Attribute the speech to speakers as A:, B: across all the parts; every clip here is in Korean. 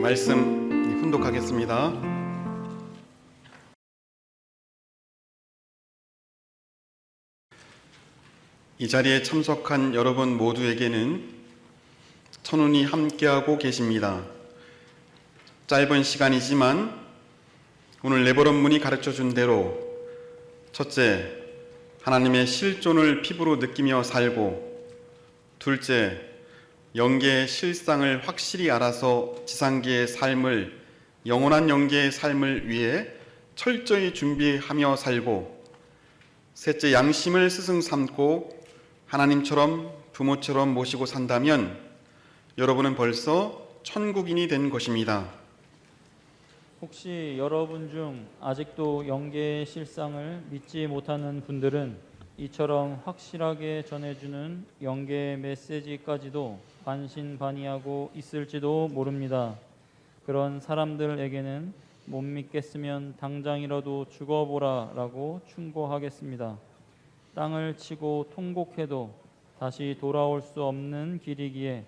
A: 말씀 훈독하겠습니다. 이 자리에 참석한 여러분 모두에게는 천운이 함께하고 계십니다. 짧은 시간이지만 오늘 레버런문이 가르쳐준 대로 첫째, 하나님의 실존을 피부로 느끼며 살고, 둘째, 영계의 실상을 확실히 알아서 지상계의 삶을, 영원한 영계의 삶을 위해 철저히 준비하며 살고, 셋째, 양심을 스승 삼고 하나님처럼 부모처럼 모시고 산다면 여러분은 벌써 천국인이 된 것입니다.
B: 혹시 여러분 중 아직도 영계의 실상을 믿지 못하는 분들은 이처럼 확실하게 전해주는 영계의 메시지까지도 반신반의하고 있을지도 모릅니다. 그런 사람들에게는 못 믿겠으면 당장이라도 죽어보라 라고 충고하겠습니다. 땅을 치고 통곡해도 다시 돌아올 수 없는 길이기에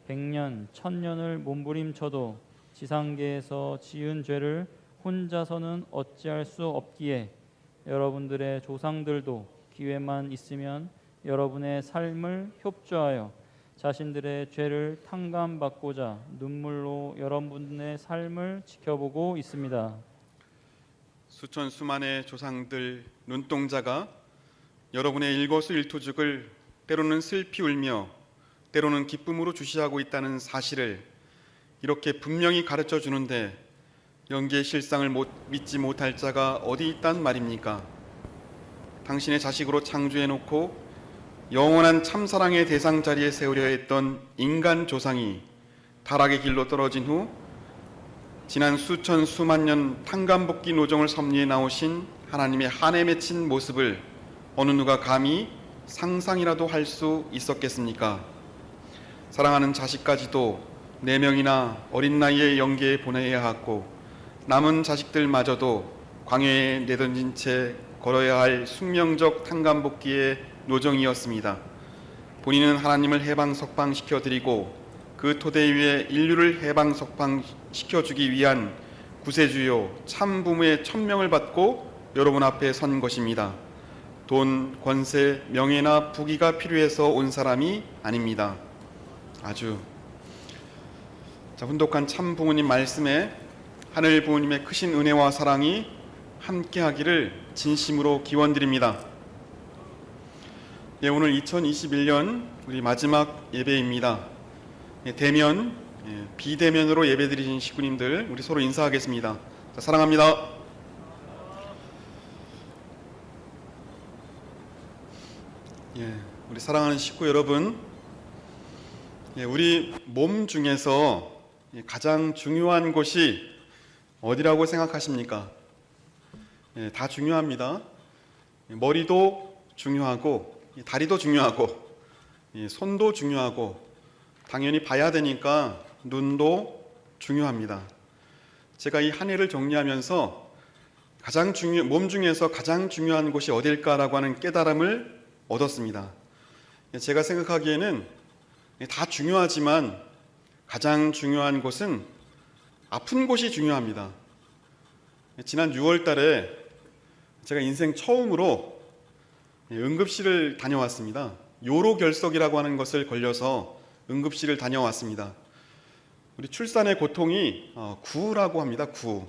B: 100년, 1000년을 몸부림쳐도 지상계에서 지은 죄를 혼자서는 어찌할 수 없기에 여러분들의 조상들도 기회만 있으면 여러분의 삶을 협조하여 자신들의 죄를 탕감받고자 눈물로 여러분의 삶을 지켜보고 있습니다.
A: 수천 수만의 조상들 눈동자가 여러분의 일거수일투족을 때로는 슬피 울며 때로는 기쁨으로 주시하고 있다는 사실을 이렇게 분명히 가르쳐 주는데 영계의 실상을 믿지 못할 자가 어디 있단 말입니까? 당신의 자식으로 창조해놓고 영원한 참사랑의 대상 자리에 세우려 했던 인간 조상이 타락의 길로 떨어진 후 지난 수천 수만 년 탕감복귀 노정을 섭리해 나오신 하나님의 한에 맺힌 모습을 어느 누가 감히 상상이라도 할 수 있었겠습니까? 사랑하는 자식까지도 4명이나 어린 나이에 영계에 보내야 하고 남은 자식들마저도 광야에 내던진 채 걸어야 할 숙명적 탕감복귀의 노정이었습니다. 본인은 하나님을 해방석방시켜드리고 그 토대 위에 인류를 해방석방시켜주기 위한 구세주요 참부모의 천명을 받고 여러분 앞에 선 것입니다. 돈, 권세, 명예나 부귀가 필요해서 온 사람이 아닙니다. 아주 훈독한 참 부모님 말씀에 하늘 부모님의 크신 은혜와 사랑이 함께하기를 진심으로 기원드립니다. 오늘 2021년 우리 마지막 예배입니다. 대면, 비대면으로 예배드리신 식구님들 우리 서로 인사하겠습니다. 사랑합니다. 우리 사랑하는 식구 여러분, 우리 몸 중에서 가장 중요한 곳이 어디라고 생각하십니까? 다 중요합니다. 머리도 중요하고 다리도 중요하고 손도 중요하고 당연히 봐야 되니까 눈도 중요합니다. 제가 이 한 해를 정리하면서 몸 중에서 가장 중요한 곳이 어딜까라고 하는 깨달음을 얻었습니다. 제가 생각하기에는 다 중요하지만 가장 중요한 곳은 아픈 곳이 중요합니다. 지난 6월 달에 제가 인생 처음으로 응급실을 다녀왔습니다. 요로결석이라고 하는 것을 걸려서 응급실을 다녀왔습니다. 우리 출산의 고통이 구라고 합니다. 구.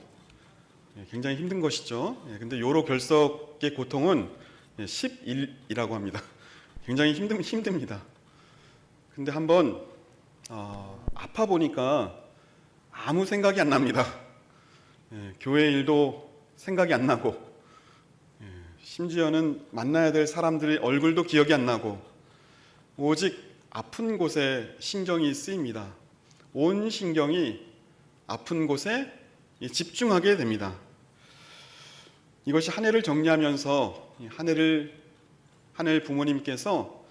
A: 굉장히 힘든 것이죠. 근데 요로결석의 고통은 10일이라고 합니다. 굉장히 힘듭니다. 근데 한번 아파 보니까 아무 생각이 안 납니다. 교회 일도 생각이 안 나고 심지어는 만나야 될 사람들의 얼굴도 기억이 안 나고 오직 아픈 곳에 신경이 쓰입니다. 온 신경이 아픈 곳에 집중하게 됩니다. 이것이 한 해를 정리하면서 하늘 부모님께서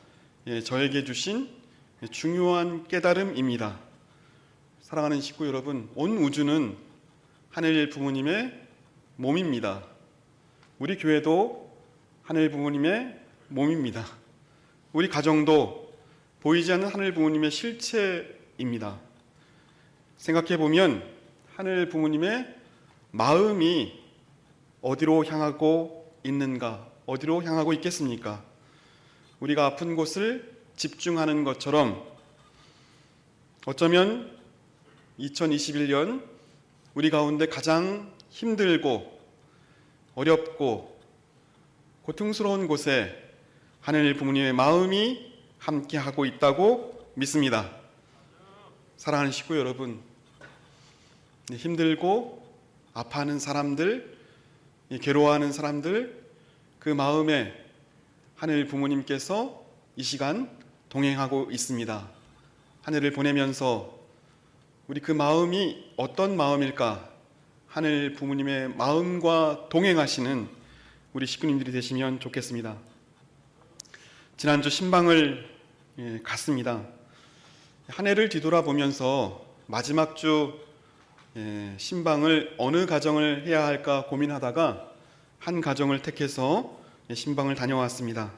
A: 저에게 주신 중요한 깨달음입니다. 사랑하는 식구 여러분, 온 우주는 하늘 부모님의 몸입니다. 우리 교회도 하늘 부모님의 몸입니다. 우리 가정도 보이지 않는 하늘 부모님의 실체입니다. 생각해 보면 하늘 부모님의 마음이 어디로 향하고 있는가, 어디로 향하고 있겠습니까? 우리가 아픈 곳을 집중하는 것처럼 어쩌면 2021년 우리 가운데 가장 힘들고 어렵고 고통스러운 곳에 하늘 부모님의 마음이 함께하고 있다고 믿습니다. 사랑하는 식구 여러분, 힘들고 아파하는 사람들, 괴로워하는 사람들, 그 마음에 하늘 부모님께서 이 시간 동행하고 있습니다. 하늘을 보내면서 우리 그 마음이 어떤 마음일까? 하늘 부모님의 마음과 동행하시는 우리 식구님들이 되시면 좋겠습니다. 지난주 신방을 갔습니다. 한 해를 뒤돌아보면서 마지막 주 신방을 어느 가정을 해야 할까 고민하다가 한 가정을 택해서 신방을 다녀왔습니다.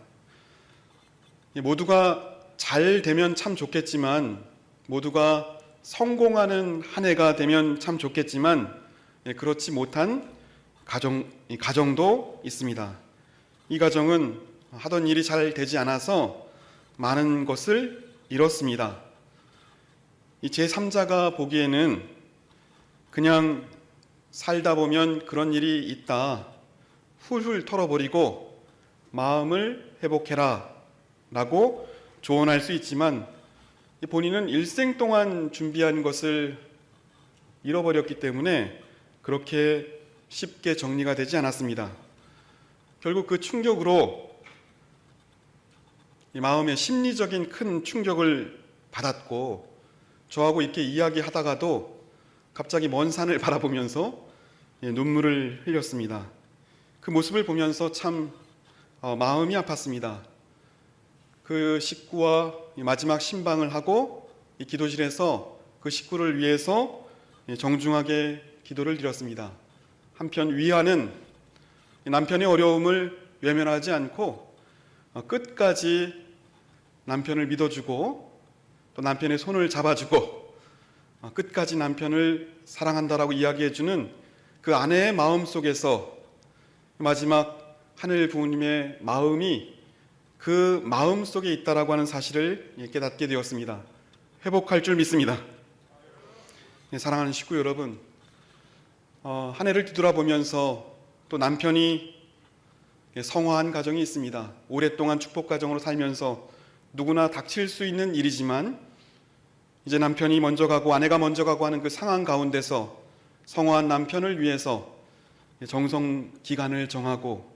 A: 모두가 잘 되면 참 좋겠지만, 모두가 성공하는 한 해가 되면 참 좋겠지만, 그렇지 못한 가정도 있습니다. 이 가정은 하던 일이 잘 되지 않아서 많은 것을 잃었습니다. 이 제3자가 보기에는 그냥 살다 보면 그런 일이 있다, 훌훌 털어버리고 마음을 회복해라 라고 조언할 수 있지만, 본인은 일생 동안 준비한 것을 잃어버렸기 때문에 그렇게 쉽게 정리가 되지 않았습니다. 결국 그 충격으로 이 마음의 심리적인 큰 충격을 받았고, 저하고 이렇게 이야기하다가도 갑자기 먼 산을 바라보면서 눈물을 흘렸습니다. 그 모습을 보면서 참 마음이 아팠습니다. 그 식구와 마지막 신방을 하고 이 기도실에서 그 식구를 위해서 정중하게 기도를 드렸습니다. 한편 위안은 남편의 어려움을 외면하지 않고 끝까지 남편을 믿어주고 또 남편의 손을 잡아주고 끝까지 남편을 사랑한다라고 이야기해주는 그 아내의 마음 속에서 마지막 하늘 부모님의 마음이 그 마음 속에 있다라고 하는 사실을 깨닫게 되었습니다. 회복할 줄 믿습니다. 사랑하는 식구 여러분, 한 해를 뒤돌아보면서 또 남편이 성화한 가정이 있습니다. 오랫동안 축복 가정으로 살면서 누구나 닥칠 수 있는 일이지만 이제 남편이 먼저 가고 아내가 먼저 가고 하는 그 상황 가운데서 성화한 남편을 위해서 정성 기간을 정하고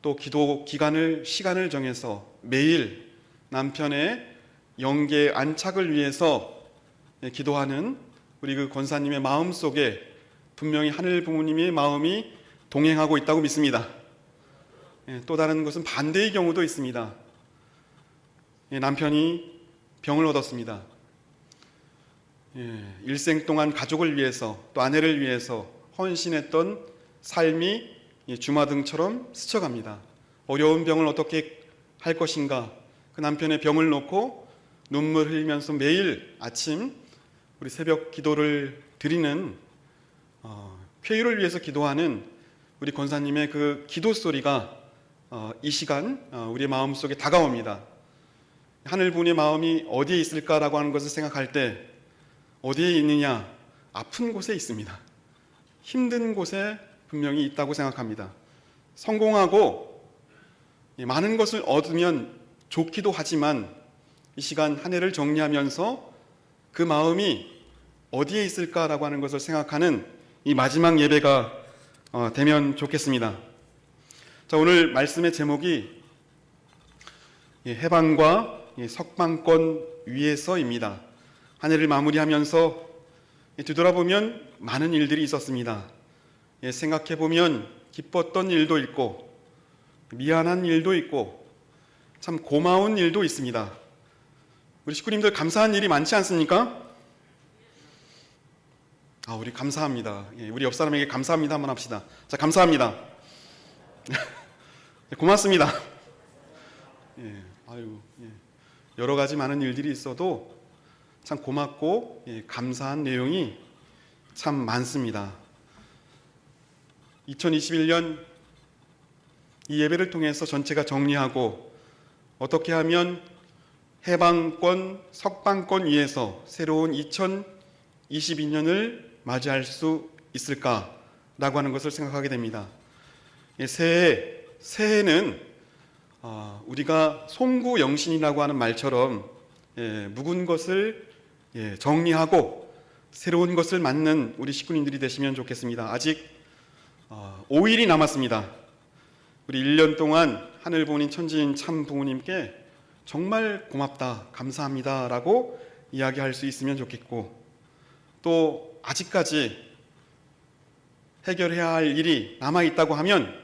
A: 또 기도 기간을 시간을 정해서 매일 남편의 영계 안착을 위해서 기도하는 우리 그 권사님의 마음 속에 분명히 하늘 부모님의 마음이 동행하고 있다고 믿습니다. 또 다른 것은 반대의 경우도 있습니다. 남편이 병을 얻었습니다. 일생 동안 가족을 위해서 또 아내를 위해서 헌신했던 삶이 주마등처럼 스쳐갑니다. 어려운 병을 어떻게 할 것인가, 그 남편의 병을 놓고 눈물 흘리면서 매일 아침 우리 새벽 기도를 드리는 쾌유를 위해서 기도하는 우리 권사님의 그 기도 소리가 이 시간 우리의 마음속에 다가옵니다. 하늘 분의 마음이 어디에 있을까라고 하는 것을 생각할 때 어디에 있느냐? 아픈 곳에 있습니다. 힘든 곳에 분명히 있다고 생각합니다. 성공하고 많은 것을 얻으면 좋기도 하지만 이 시간 한 해를 정리하면서 그 마음이 어디에 있을까라고 하는 것을 생각하는 이 마지막 예배가 되면 좋겠습니다. 자, 오늘 말씀의 제목이 해방과 석방권 위에서입니다. 한 해를 마무리하면서 뒤돌아보면 많은 일들이 있었습니다. 생각해보면 기뻤던 일도 있고 미안한 일도 있고 참 고마운 일도 있습니다. 우리 식구님들 감사한 일이 많지 않습니까? 우리 감사합니다. 우리 옆 사람에게 감사합니다 한번 합시다. 자, 감사합니다. 고맙습니다. 여러 가지 많은 일들이 있어도 참 고맙고 감사한 내용이 참 많습니다. 2021년 이 예배를 통해서 전체가 정리하고 어떻게 하면 해방권, 석방권 위에서 새로운 2022년을 맞이할 수 있을까라고 하는 것을 생각하게 됩니다. 새해는 우리가 송구영신이라고 하는 말처럼 묵은 것을 정리하고 새로운 것을 맞는 우리 식구님들이 되시면 좋겠습니다. 아직 5일이 남았습니다. 우리 1년 동안 하늘 부모님, 천지인 참 부모님께 정말 고맙다, 감사합니다 라고 이야기할 수 있으면 좋겠고, 또 아직까지 해결해야 할 일이 남아있다고 하면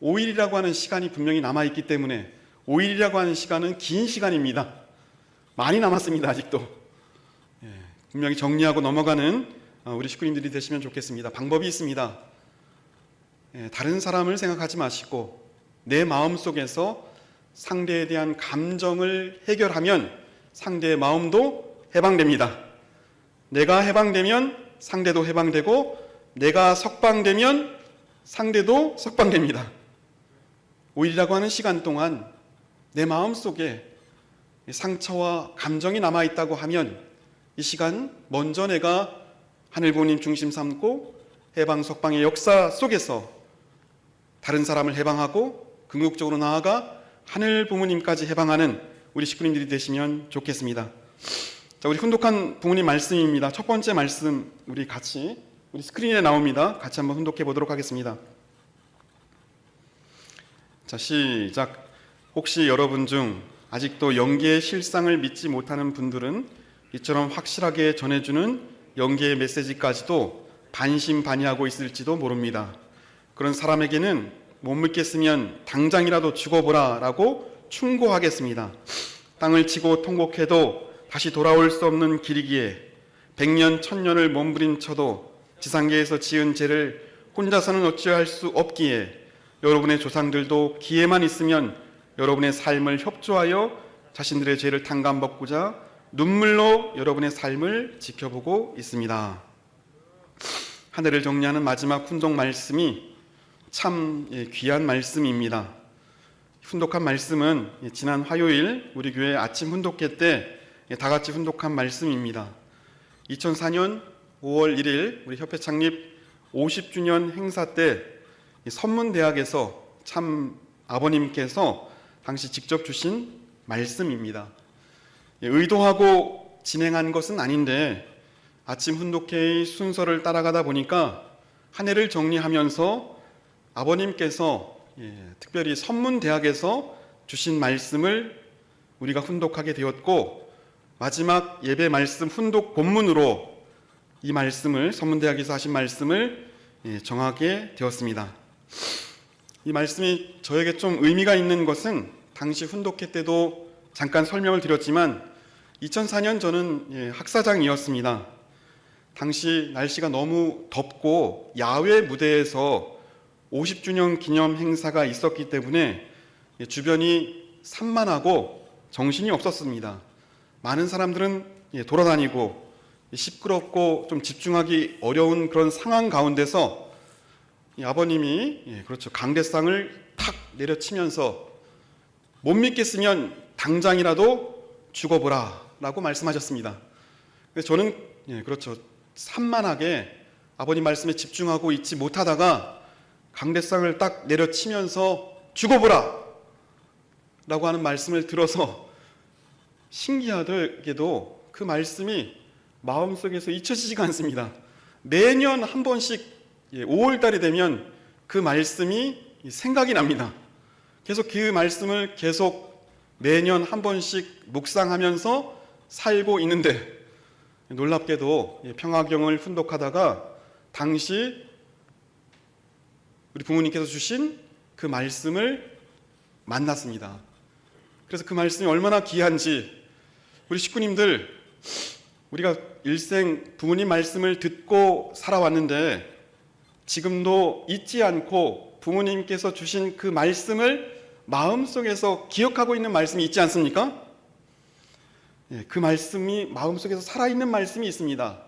A: 5일이라고 하는 시간이 분명히 남아있기 때문에 5일이라고 하는 시간은 긴 시간입니다. 많이 남았습니다. 아직도 분명히 정리하고 넘어가는 우리 식구님들이 되시면 좋겠습니다. 방법이 있습니다. 다른 사람을 생각하지 마시고 내 마음속에서 상대에 대한 감정을 해결하면 상대의 마음도 해방됩니다. 내가 해방되면 상대도 해방되고 내가 석방되면 상대도 석방됩니다. 5일이라고 하는 시간 동안 내 마음속에 상처와 감정이 남아있다고 하면 이 시간 먼저 내가 하늘 부모님 중심 삼고 해방 석방의 역사 속에서 다른 사람을 해방하고 궁극적으로 나아가 하늘 부모님까지 해방하는 우리 식구님들이 되시면 좋겠습니다. 자, 우리 훈독한 부모님 말씀입니다. 첫 번째 말씀 우리 스크린에 나옵니다. 같이 한번 훈독해 보도록 하겠습니다. 자, 시작. 혹시 여러분 중 아직도 영계의 실상을 믿지 못하는 분들은 이처럼 확실하게 전해주는 영계의 메시지까지도 반신반의하고 있을지도 모릅니다. 그런 사람에게는 못 믿겠으면 당장이라도 죽어보라 라고 충고하겠습니다. 땅을 치고 통곡해도 다시 돌아올 수 없는 길이기에 100년 1000년을 몸부림쳐도 지상계에서 지은 죄를 혼자서는 어찌할 수 없기에 여러분의 조상들도 기회만 있으면 여러분의 삶을 협조하여 자신들의 죄를 탕감받고자 눈물로 여러분의 삶을 지켜보고 있습니다. 한 해를 정리하는 마지막 훈독 말씀이 참 귀한 말씀입니다. 훈독한 말씀은 지난 화요일 우리 교회 아침 훈독회 때 다 같이 훈독한 말씀입니다. 2004년 5월 1일 우리 협회 창립 50주년 행사 때 선문대학에서 참 아버님께서 당시 직접 주신 말씀입니다. 의도하고 진행한 것은 아닌데 아침 훈독회의 순서를 따라가다 보니까 한 해를 정리하면서 아버님께서 특별히 선문대학에서 주신 말씀을 우리가 훈독하게 되었고, 마지막 예배 말씀 훈독 본문으로 이 말씀을, 선문대학에서 하신 말씀을 정하게 되었습니다. 이 말씀이 저에게 좀 의미가 있는 것은 당시 훈독회 때도 잠깐 설명을 드렸지만 2004년 저는 학사장이었습니다. 당시 날씨가 너무 덥고 야외 무대에서 50주년 기념 행사가 있었기 때문에 주변이 산만하고 정신이 없었습니다. 많은 사람들은 돌아다니고 시끄럽고 좀 집중하기 어려운 그런 상황 가운데서 아버님이 그렇죠, 강대상을 탁 내려치면서 못 믿겠으면 당장이라도 죽어보라 라고 말씀하셨습니다. 그래서 저는 그렇죠, 산만하게 아버님 말씀에 집중하고 있지 못하다가 강대상을 딱 내려치면서 죽어보라 라고 하는 말씀을 들어서 신기하게도 그 말씀이 마음속에서 잊혀지지가 않습니다. 매년 한 번씩 5월 달이 되면 그 말씀이 생각이 납니다. 계속 그 말씀을 계속 매년 한 번씩 묵상하면서 살고 있는데, 놀랍게도 평화경을 훈독하다가 당시 우리 부모님께서 주신 그 말씀을 만났습니다. 그래서 그 말씀이 얼마나 귀한지, 우리 식구님들, 우리가 일생 부모님 말씀을 듣고 살아왔는데 지금도 잊지 않고 부모님께서 주신 그 말씀을 마음속에서 기억하고 있는 말씀이 있지 않습니까? 그 말씀이 마음속에서 살아있는 말씀이 있습니다.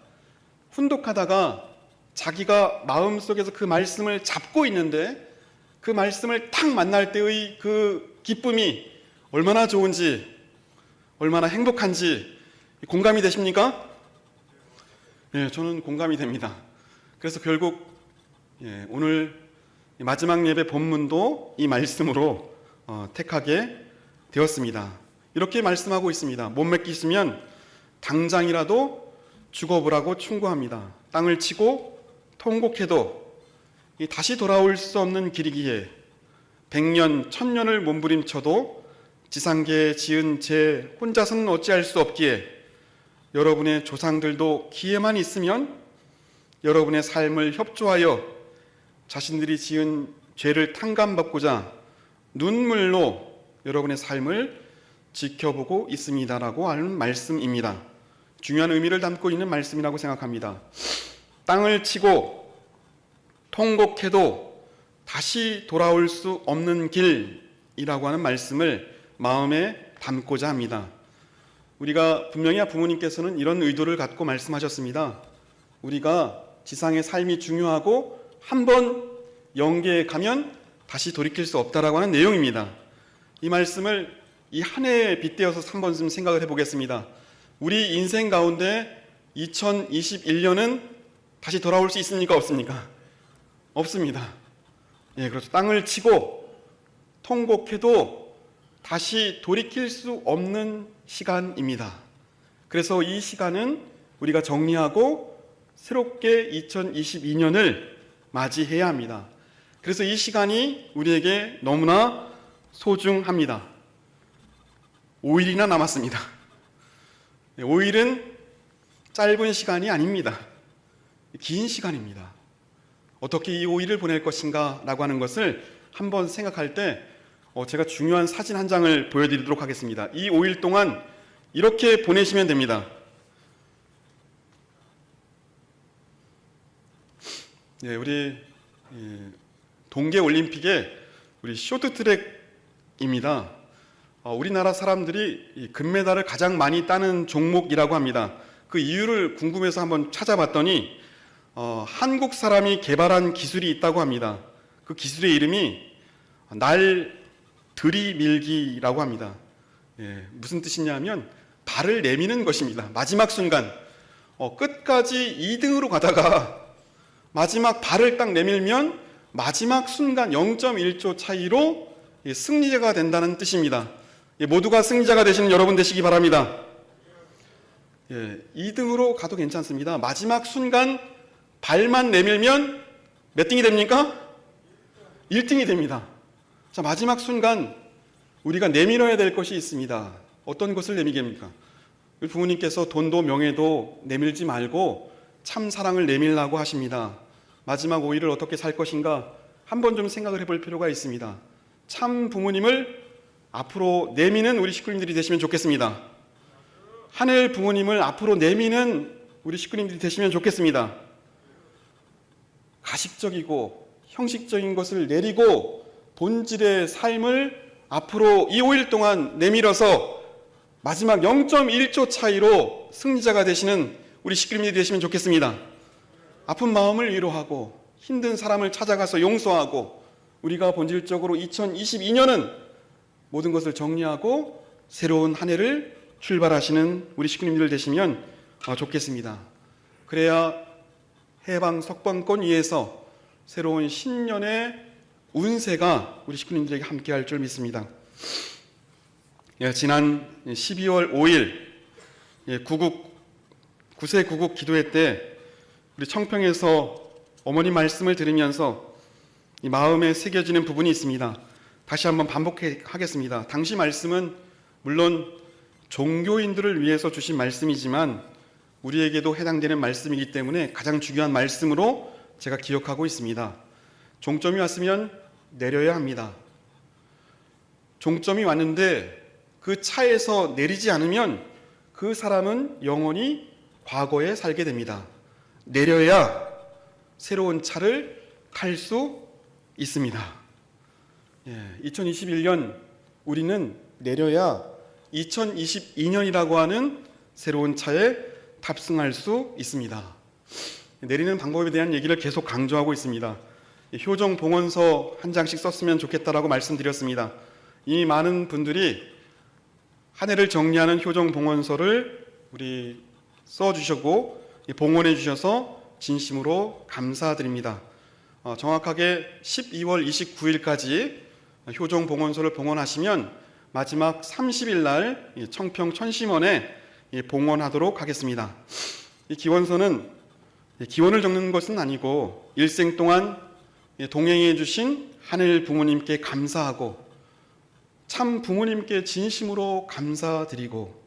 A: 훈독하다가 자기가 마음속에서 그 말씀을 잡고 있는데 그 말씀을 탁 만날 때의 그 기쁨이 얼마나 좋은지, 얼마나 행복한지 공감이 되십니까? 예, 저는 공감이 됩니다. 그래서 결국 오늘 마지막 예배 본문도 이 말씀으로 택하게 되었습니다. 이렇게 말씀하고 있습니다. 못 맡기시면 당장이라도 죽어보라고 충고합니다. 땅을 치고 통곡해도 다시 돌아올 수 없는 길이기에 100년, 1000년을 몸부림쳐도 지상계에 지은 제 혼자서는 어찌할 수 없기에 여러분의 조상들도 기회만 있으면 여러분의 삶을 협조하여 자신들이 지은 죄를 탕감받고자 눈물로 여러분의 삶을 지켜보고 있습니다라고 하는 말씀입니다. 중요한 의미를 담고 있는 말씀이라고 생각합니다. 땅을 치고 통곡해도 다시 돌아올 수 없는 길이라고 하는 말씀을 마음에 담고자 합니다. 우리가 분명히 부모님께서는 이런 의도를 갖고 말씀하셨습니다. 우리가 지상의 삶이 중요하고 한번 영계에 가면 다시 돌이킬 수 없다라고 하는 내용입니다. 이 말씀을 이 한 해에 빗대어서 한번 좀 생각을 해보겠습니다. 우리 인생 가운데 2021년은 다시 돌아올 수 있습니까? 없습니까? 없습니다. 예, 그렇죠. 땅을 치고 통곡해도 다시 돌이킬 수 없는 시간입니다. 그래서 이 시간은 우리가 정리하고 새롭게 2022년을 맞이해야 합니다. 그래서 이 시간이 우리에게 너무나 소중합니다. 5일이나 남았습니다. 5일은 짧은 시간이 아닙니다. 긴 시간입니다. 어떻게 이 5일을 보낼 것인가 라고 하는 것을 한번 생각할 때 제가 중요한 사진 한 장을 보여드리도록 하겠습니다. 이 5일 동안 이렇게 보내시면 됩니다. 예, 우리 동계올림픽의 우리 쇼트트랙입니다. 우리나라 사람들이 금메달을 가장 많이 따는 종목이라고 합니다. 그 이유를 궁금해서 한번 찾아봤더니 한국 사람이 개발한 기술이 있다고 합니다. 그 기술의 이름이 날 들이밀기라고 합니다. 예, 무슨 뜻이냐면 발을 내미는 것입니다. 마지막 순간 끝까지 2등으로 가다가 마지막 발을 딱 내밀면 마지막 순간 0.1초 차이로 승리자가 된다는 뜻입니다. 모두가 승리자가 되시는 여러분 되시기 바랍니다. 2등으로 가도 괜찮습니다. 마지막 순간 발만 내밀면 몇 등이 됩니까? 1등이 됩니다. 자, 마지막 순간 우리가 내밀어야 될 것이 있습니다. 어떤 것을 내밀겠습니까? 우리 부모님께서 돈도 명예도 내밀지 말고 참 사랑을 내밀라고 하십니다. 마지막 5일을 어떻게 살 것인가 한번 좀 생각을 해볼 필요가 있습니다. 참 부모님을 앞으로 내미는 우리 식구님들이 되시면 좋겠습니다. 하늘 부모님을 앞으로 내미는 우리 식구님들이 되시면 좋겠습니다. 가식적이고 형식적인 것을 내리고 본질의 삶을 앞으로 이 5일 동안 내밀어서 마지막 0.1초 차이로 승리자가 되시는 우리 식구님들이 되시면 좋겠습니다. 아픈 마음을 위로하고 힘든 사람을 찾아가서 용서하고 우리가 본질적으로 2022년은 모든 것을 정리하고 새로운 한 해를 출발하시는 우리 식구님들 되시면 좋겠습니다. 그래야 해방 석방권 위에서 새로운 신년의 운세가 우리 식구님들에게 함께할 줄 믿습니다. 지난 12월 5일 구세 구국 기도회 때 우리 청평에서 어머니 말씀을 들으면서 이 마음에 새겨지는 부분이 있습니다. 다시 한번 반복하겠습니다. 당시 말씀은 물론 종교인들을 위해서 주신 말씀이지만 우리에게도 해당되는 말씀이기 때문에 가장 중요한 말씀으로 제가 기억하고 있습니다. 종점이 왔으면 내려야 합니다. 종점이 왔는데 그 차에서 내리지 않으면 그 사람은 영원히 과거에 살게 됩니다. 내려야 새로운 차를 탈 수 있습니다. 2021년 우리는 내려야 2022년이라고 하는 새로운 차에 탑승할 수 있습니다. 내리는 방법에 대한 얘기를 계속 강조하고 있습니다. 효정 봉헌서 한 장씩 썼으면 좋겠다라고 말씀드렸습니다. 이 많은 분들이 한 해를 정리하는 효정 봉헌서를 우리 써주셨고 봉헌해 주셔서 진심으로 감사드립니다. 정확하게 12월 29일까지 효정 봉헌서를 봉헌하시면 마지막 30일 날 청평 천심원에 봉헌하도록 하겠습니다. 이 기원서는 기원을 적는 것은 아니고 일생 동안 동행해 주신 하늘 부모님께 감사하고 참 부모님께 진심으로 감사드리고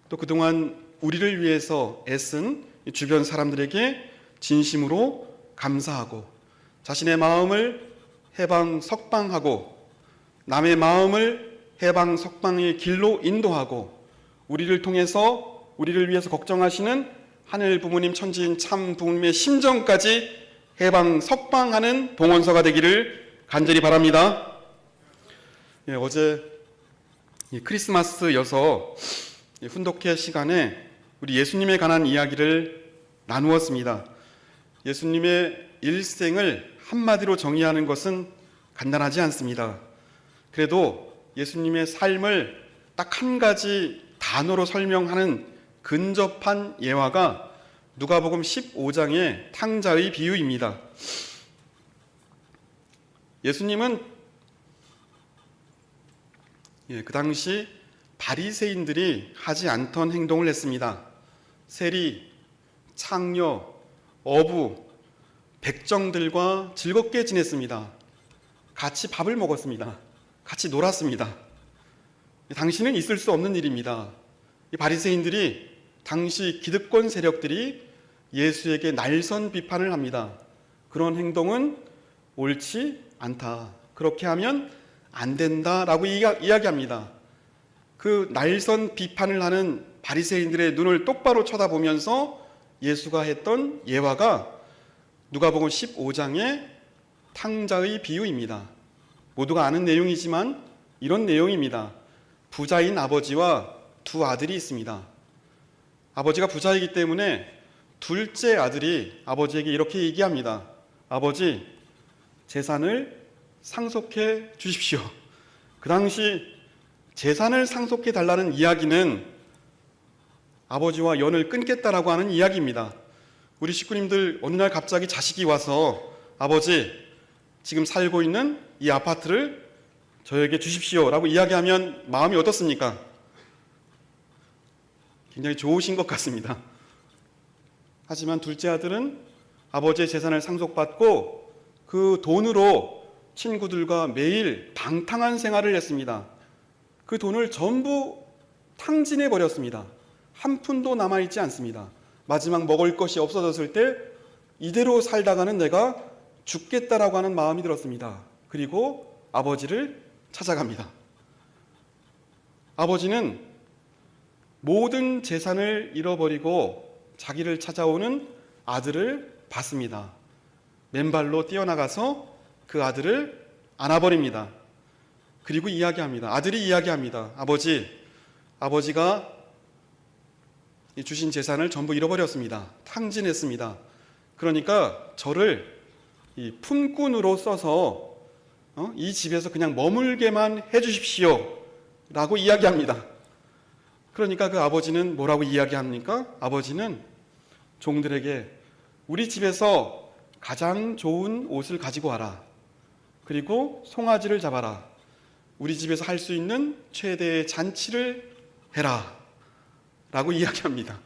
A: 또 그동안 우리를 위해서 애쓴 주변 사람들에게 진심으로 감사하고 자신의 마음을 해방 석방하고 남의 마음을 해방 석방의 길로 인도하고 우리를 통해서 우리를 위해서 걱정하시는 하늘 부모님 천지인 참 부모님의 심정까지 해방 석방하는 봉헌서가 되기를 간절히 바랍니다. 어제 크리스마스여서 훈독회 시간에 우리 예수님에 관한 이야기를 나누었습니다. 예수님의 일생을 한마디로 정의하는 것은 간단하지 않습니다. 그래도 예수님의 삶을 딱 한 가지 단어로 설명하는 근접한 예화가 누가복음 15장의 탕자의 비유입니다. 예수님은 그 당시 바리새인들이 하지 않던 행동을 했습니다. 세리, 창녀, 어부, 백정들과 즐겁게 지냈습니다. 같이 밥을 먹었습니다. 같이 놀았습니다. 당시는 있을 수 없는 일입니다. 이 바리새인들이 당시 기득권 세력들이 예수에게 날선 비판을 합니다. 그런 행동은 옳지 않다. 그렇게 하면 안 된다라고 이야기합니다. 그 날선 비판을 하는 바리새인들의 눈을 똑바로 쳐다보면서 예수가 했던 예화가 누가복음 15장의 탕자의 비유입니다. 모두가 아는 내용이지만 이런 내용입니다. 부자인 아버지와 두 아들이 있습니다. 아버지가 부자이기 때문에 둘째 아들이 아버지에게 이렇게 얘기합니다. 아버지, 재산을 상속해 주십시오. 그 당시 재산을 상속해 달라는 이야기는 아버지와 연을 끊겠다라고 하는 이야기입니다. 우리 식구님들 어느 날 갑자기 자식이 와서 아버지, 지금 살고 있는 이 아파트를 저에게 주십시오 라고 이야기하면 마음이 어떻습니까? 굉장히 좋으신 것 같습니다. 하지만 둘째 아들은 아버지의 재산을 상속받고 그 돈으로 친구들과 매일 방탕한 생활을 했습니다. 그 돈을 전부 탕진해 버렸습니다. 한 푼도 남아있지 않습니다. 마지막 먹을 것이 없어졌을 때 이대로 살다가는 내가 죽겠다라고 하는 마음이 들었습니다. 그리고 아버지를 찾아갑니다. 아버지는 모든 재산을 잃어버리고 자기를 찾아오는 아들을 봤습니다. 맨발로 뛰어나가서 그 아들을 안아버립니다. 그리고 이야기합니다. 아들이 이야기합니다. 아버지가 주신 재산을 전부 잃어버렸습니다. 탕진했습니다. 그러니까 저를 이 품꾼으로 써서 이 집에서 그냥 머물게만 해주십시오 라고 이야기합니다. 그러니까 그 아버지는 뭐라고 이야기합니까? 아버지는 종들에게 우리 집에서 가장 좋은 옷을 가지고 와라. 그리고 송아지를 잡아라. 우리 집에서 할 수 있는 최대의 잔치를 해라 라고 이야기합니다.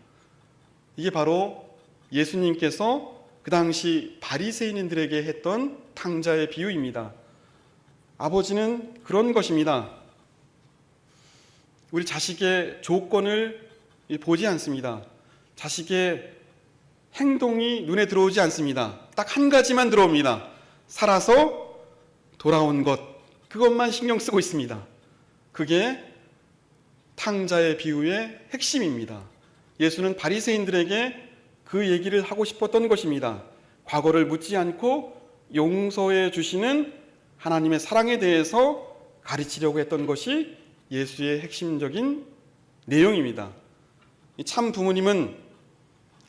A: 이게 바로 예수님께서 그 당시 바리새인들에게 했던 탕자의 비유입니다. 아버지는 그런 것입니다. 우리 자식의 조건을 보지 않습니다. 자식의 행동이 눈에 들어오지 않습니다. 딱 한 가지만 들어옵니다. 살아서 돌아온 것, 그것만 신경 쓰고 있습니다. 그게 탕자의 비유의 핵심입니다. 예수는 바리새인들에게 그 얘기를 하고 싶었던 것입니다. 과거를 묻지 않고 용서해 주시는 하나님의 사랑에 대해서 가르치려고 했던 것이 예수의 핵심적인 내용입니다. 참 부모님은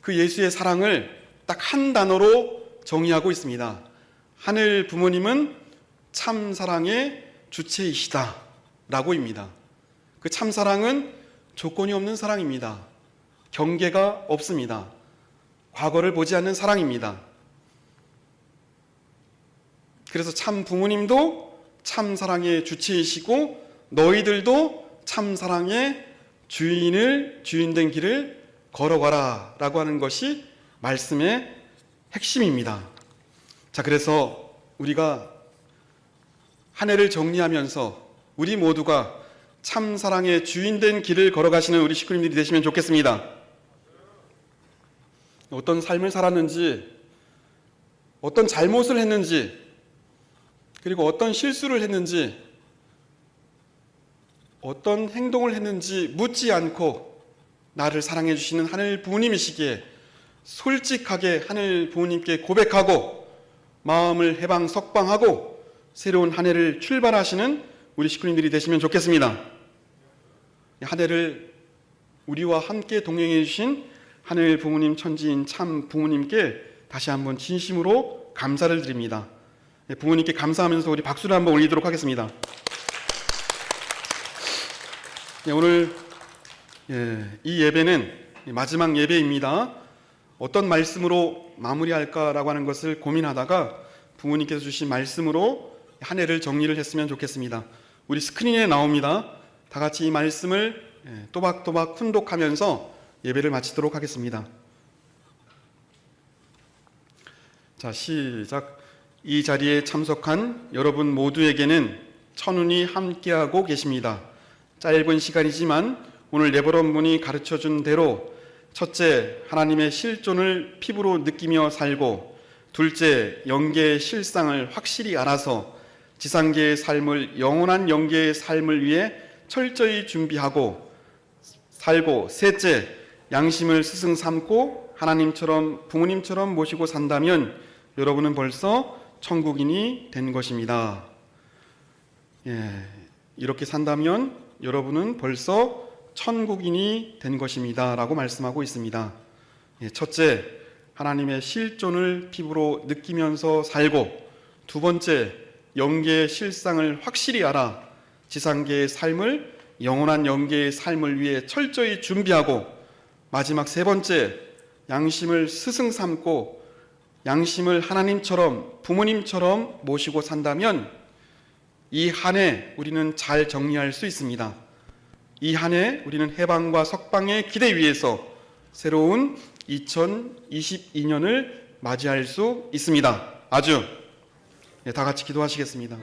A: 그 예수의 사랑을 딱 한 단어로 정의하고 있습니다. 하늘 부모님은 참 사랑의 주체이시다 라고입니다. 그 참 사랑은 조건이 없는 사랑입니다. 경계가 없습니다. 과거를 보지 않는 사랑입니다. 그래서 참 부모님도 참 사랑의 주체이시고 너희들도 참 사랑의 주인된 길을 걸어가라 라고 하는 것이 말씀의 핵심입니다. 자, 그래서 우리가 한 해를 정리하면서 우리 모두가 참 사랑의 주인된 길을 걸어가시는 우리 식구님들이 되시면 좋겠습니다. 어떤 삶을 살았는지, 어떤 잘못을 했는지, 그리고 어떤 실수를 했는지, 어떤 행동을 했는지 묻지 않고 나를 사랑해 주시는 하늘 부모님이시기에 솔직하게 하늘 부모님께 고백하고 마음을 해방 석방하고 새로운 한 해를 출발하시는 우리 식구님들이 되시면 좋겠습니다. 한 해를 우리와 함께 동행해 주신 하늘 부모님 천지인 참 부모님께 다시 한번 진심으로 감사를 드립니다. 부모님께 감사하면서 우리 박수를 한번 올리도록 하겠습니다. 오늘 이 예배는 마지막 예배입니다. 어떤 말씀으로 마무리할까라고 하는 것을 고민하다가 부모님께서 주신 말씀으로 한 해를 정리를 했으면 좋겠습니다. 우리 스크린에 나옵니다. 다 같이 이 말씀을 또박또박 훈독하면서 예배를 마치도록 하겠습니다. 자, 시작. 이 자리에 참석한 여러분 모두에게는 천운이 함께하고 계십니다. 짧은 시간이지만 오늘 네버런문이 가르쳐준 대로 첫째, 하나님의 실존을 피부로 느끼며 살고, 둘째, 영계의 실상을 확실히 알아서 지상계의 삶을 영원한 영계의 삶을 위해 철저히 준비하고 살고, 셋째, 양심을 스승 삼고 하나님처럼 부모님처럼 모시고 산다면 여러분은 벌써 천국인이 된 것입니다. 이렇게 산다면 여러분은 벌써 천국인이 된 것입니다 라고 말씀하고 있습니다. 첫째, 하나님의 실존을 피부로 느끼면서 살고, 두 번째, 영계의 실상을 확실히 알아 지상계의 삶을 영원한 영계의 삶을 위해 철저히 준비하고, 마지막 세 번째, 양심을 스승 삼고 양심을 하나님처럼 부모님처럼 모시고 산다면 이 한 해 우리는 잘 정리할 수 있습니다. 이 한 해 우리는 해방과 석방의 기대 위에서 새로운 2022년을 맞이할 수 있습니다. 아주 다 같이 기도하시겠습니다.